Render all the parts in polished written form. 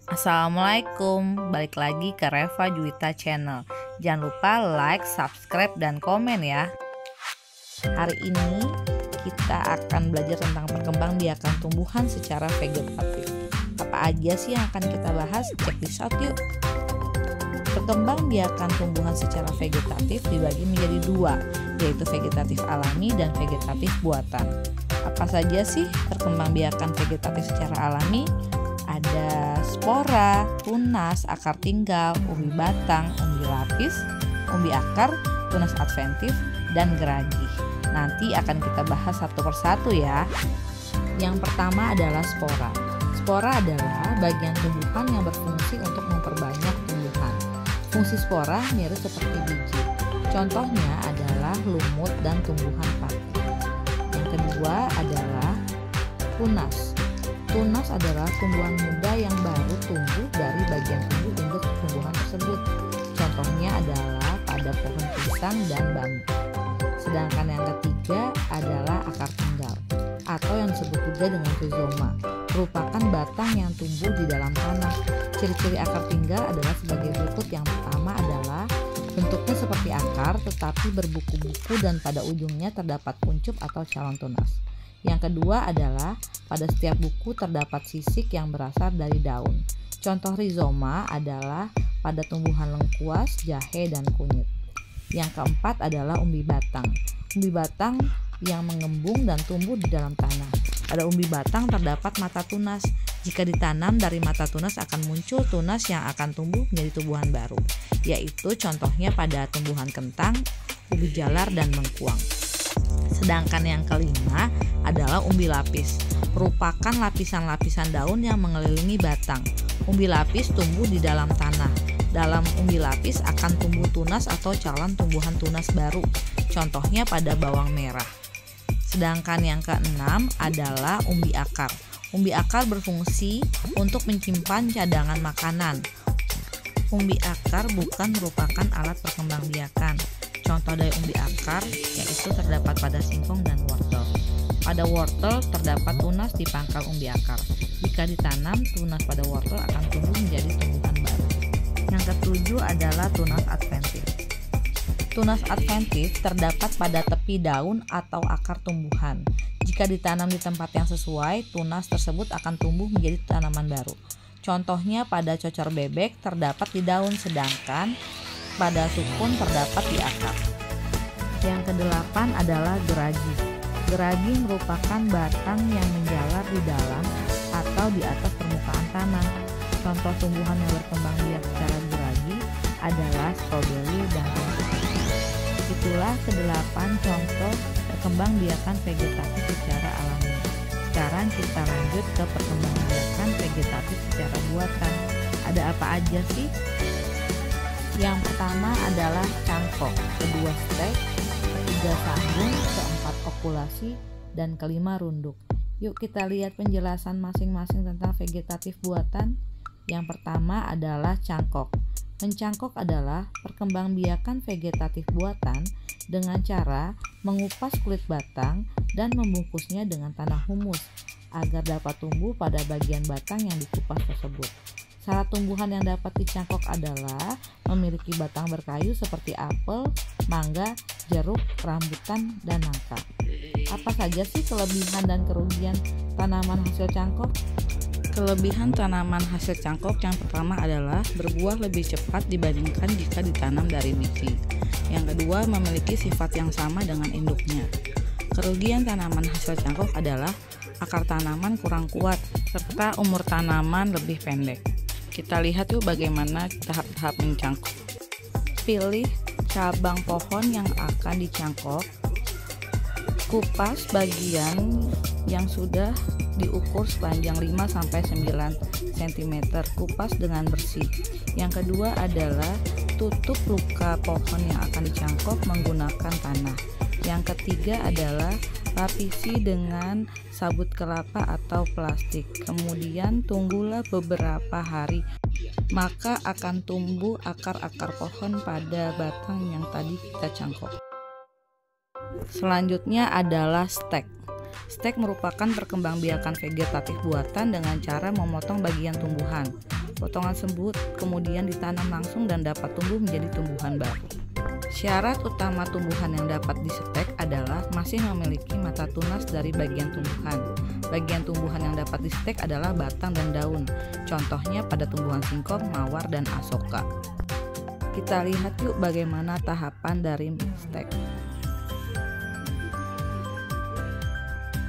Assalamualaikum, balik lagi ke Reva Juwita Channel. Jangan lupa like, subscribe, dan komen ya. Hari ini kita akan belajar tentang perkembangbiakan tumbuhan secara vegetatif. Apa aja sih yang akan kita bahas? Check this out yuk. Perkembangbiakan tumbuhan secara vegetatif dibagi menjadi dua, yaitu vegetatif alami dan vegetatif buatan. Apa saja sih perkembangbiakan vegetatif secara alami? Ada spora, tunas, akar tinggal, umbi batang, umbi lapis, umbi akar, tunas adventif, dan geragi. Nanti akan kita bahas satu persatu ya. Yang pertama adalah spora. Spora adalah bagian tumbuhan yang berfungsi untuk memperbanyak tumbuhan. Fungsi spora mirip seperti biji. Contohnya adalah lumut dan tumbuhan pati. Yang kedua adalah tunas. Tunas adalah tumbuhan muda yang baru tumbuh dari bagian tubuh induk tumbuhan tersebut. Contohnya adalah pada pohon pisang dan bambu. Sedangkan yang ketiga adalah akar tinggal atau yang disebut juga dengan rizoma, merupakan batang yang tumbuh di dalam tanah. Ciri-ciri akar tinggal adalah sebagai berikut. Yang pertama adalah bentuknya seperti akar tetapi berbuku-buku dan pada ujungnya terdapat kuncup atau calon tunas. Yang kedua adalah pada setiap buku terdapat sisik yang berasal dari daun. Contoh rizoma adalah pada tumbuhan lengkuas, jahe, dan kunyit. Yang keempat adalah umbi batang. Umbi batang yang mengembung dan tumbuh di dalam tanah. Pada umbi batang terdapat mata tunas. Jika ditanam dari mata tunas akan muncul tunas yang akan tumbuh menjadi tumbuhan baru, yaitu contohnya pada tumbuhan kentang, ubi jalar, dan lengkuang. Sedangkan yang kelima adalah umbi lapis, merupakan lapisan-lapisan daun yang mengelilingi batang. Umbi lapis tumbuh di dalam tanah. Dalam umbi lapis akan tumbuh tunas atau calon tumbuhan tunas baru, contohnya pada bawang merah. Sedangkan yang keenam adalah umbi akar. Umbi akar berfungsi untuk menyimpan cadangan makanan. Umbi akar bukan merupakan alat perkembangbiakan. Contoh dari umbi akar yaitu terdapat pada singkong dan wortel. Pada wortel terdapat tunas di pangkal umbi akar. Jika ditanam, tunas pada wortel akan tumbuh menjadi tumbuhan baru. Yang ketujuh adalah tunas adventif. Tunas adventif terdapat pada tepi daun atau akar tumbuhan. Jika ditanam di tempat yang sesuai, tunas tersebut akan tumbuh menjadi tanaman baru. Contohnya pada cocor bebek terdapat di daun, sedangkan pada sukun terdapat di akar. Yang kedelapan adalah geragi. Geragi merupakan batang yang menjalar di dalam atau di atas permukaan tanah. Contoh tumbuhan yang berkembang biak secara geragi adalah stroberi dan rempah. Itulah kedelapan contoh perkembangbiakan vegetatif secara alami. Sekarang kita lanjut ke perkembangbiakan vegetatif secara buatan. Ada apa aja sih? Yang pertama adalah cangkok, kedua stek, ketiga sambung, keempat kopulasi, dan kelima runduk. Yuk kita lihat penjelasan masing-masing tentang vegetatif buatan. Yang pertama adalah cangkok. Mencangkok adalah perkembangbiakan vegetatif buatan dengan cara mengupas kulit batang dan membungkusnya dengan tanah humus agar dapat tumbuh pada bagian batang yang dikupas tersebut. Salah tumbuhan yang dapat dicangkok adalah memiliki batang berkayu seperti apel, mangga, jeruk, rambutan, dan nangka. Apa saja sih kelebihan dan kerugian tanaman hasil cangkok? Kelebihan tanaman hasil cangkok yang pertama adalah berbuah lebih cepat dibandingkan jika ditanam dari biji. Yang kedua, memiliki sifat yang sama dengan induknya. Kerugian tanaman hasil cangkok adalah akar tanaman kurang kuat serta umur tanaman lebih pendek. Kita lihat yuk bagaimana tahap-tahap mencangkok. Pilih cabang pohon yang akan dicangkok. Kupas bagian yang sudah diukur sepanjang 5-9 cm. Kupas dengan bersih. Yang kedua adalah tutup luka pohon yang akan dicangkok menggunakan tanah. Yang ketiga adalah lapisi dengan sabut kelapa atau plastik. Kemudian tunggulah beberapa hari, maka akan tumbuh akar-akar pohon pada batang yang tadi kita cangkok. Selanjutnya adalah stek. Stek merupakan perkembangbiakan vegetatif buatan dengan cara memotong bagian tumbuhan. Potongan tersebut kemudian ditanam langsung dan dapat tumbuh menjadi tumbuhan baru. Syarat utama tumbuhan yang dapat distek adalah masih memiliki mata tunas dari bagian tumbuhan. Bagian tumbuhan yang dapat distek adalah batang dan daun. Contohnya pada tumbuhan singkong, mawar, dan asoka. Kita lihat yuk bagaimana tahapan dari stek.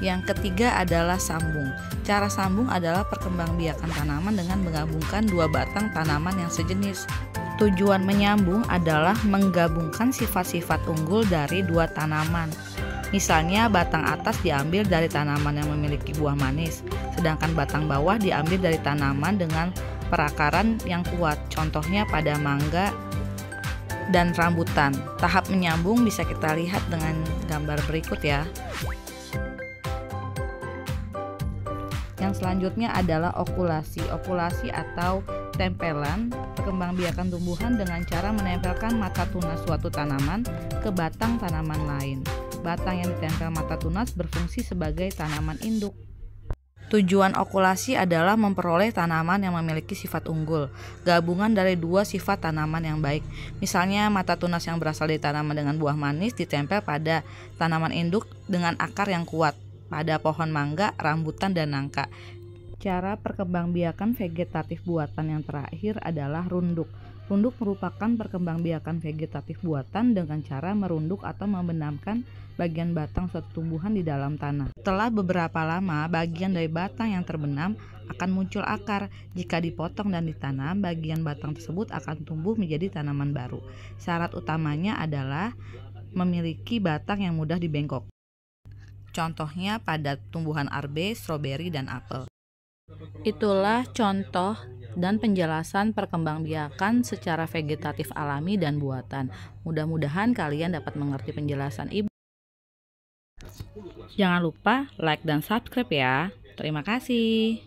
Yang ketiga adalah sambung. Cara sambung adalah perkembangbiakan tanaman dengan menggabungkan dua batang tanaman yang sejenis. Tujuan menyambung adalah menggabungkan sifat-sifat unggul dari dua tanaman. Misalnya batang atas diambil dari tanaman yang memiliki buah manis, sedangkan batang bawah diambil dari tanaman dengan perakaran yang kuat. Contohnya pada mangga dan rambutan. Tahap menyambung bisa kita lihat dengan gambar berikut ya. Yang selanjutnya adalah okulasi. Okulasi atau tempelan perkembangbiakan tumbuhan dengan cara menempelkan mata tunas suatu tanaman ke batang tanaman lain. Batang yang ditempel mata tunas berfungsi sebagai tanaman induk. Tujuan okulasi adalah memperoleh tanaman yang memiliki sifat unggul, gabungan dari dua sifat tanaman yang baik. Misalnya mata tunas yang berasal dari tanaman dengan buah manis ditempel pada tanaman induk dengan akar yang kuat pada pohon mangga, rambutan, dan nangka. Cara perkembangbiakan vegetatif buatan yang terakhir adalah runduk. Runduk merupakan perkembangbiakan vegetatif buatan dengan cara merunduk atau membenamkan bagian batang suatu tumbuhan di dalam tanah. Setelah beberapa lama, bagian dari batang yang terbenam akan muncul akar. Jika dipotong dan ditanam, bagian batang tersebut akan tumbuh menjadi tanaman baru. Syarat utamanya adalah memiliki batang yang mudah dibengkok. Contohnya pada tumbuhan arbe, stroberi, dan apel. Itulah contoh dan penjelasan perkembangbiakan secara vegetatif alami dan buatan. Mudah-mudahan kalian dapat mengerti penjelasan Ibu. Jangan lupa like dan subscribe ya. Terima kasih.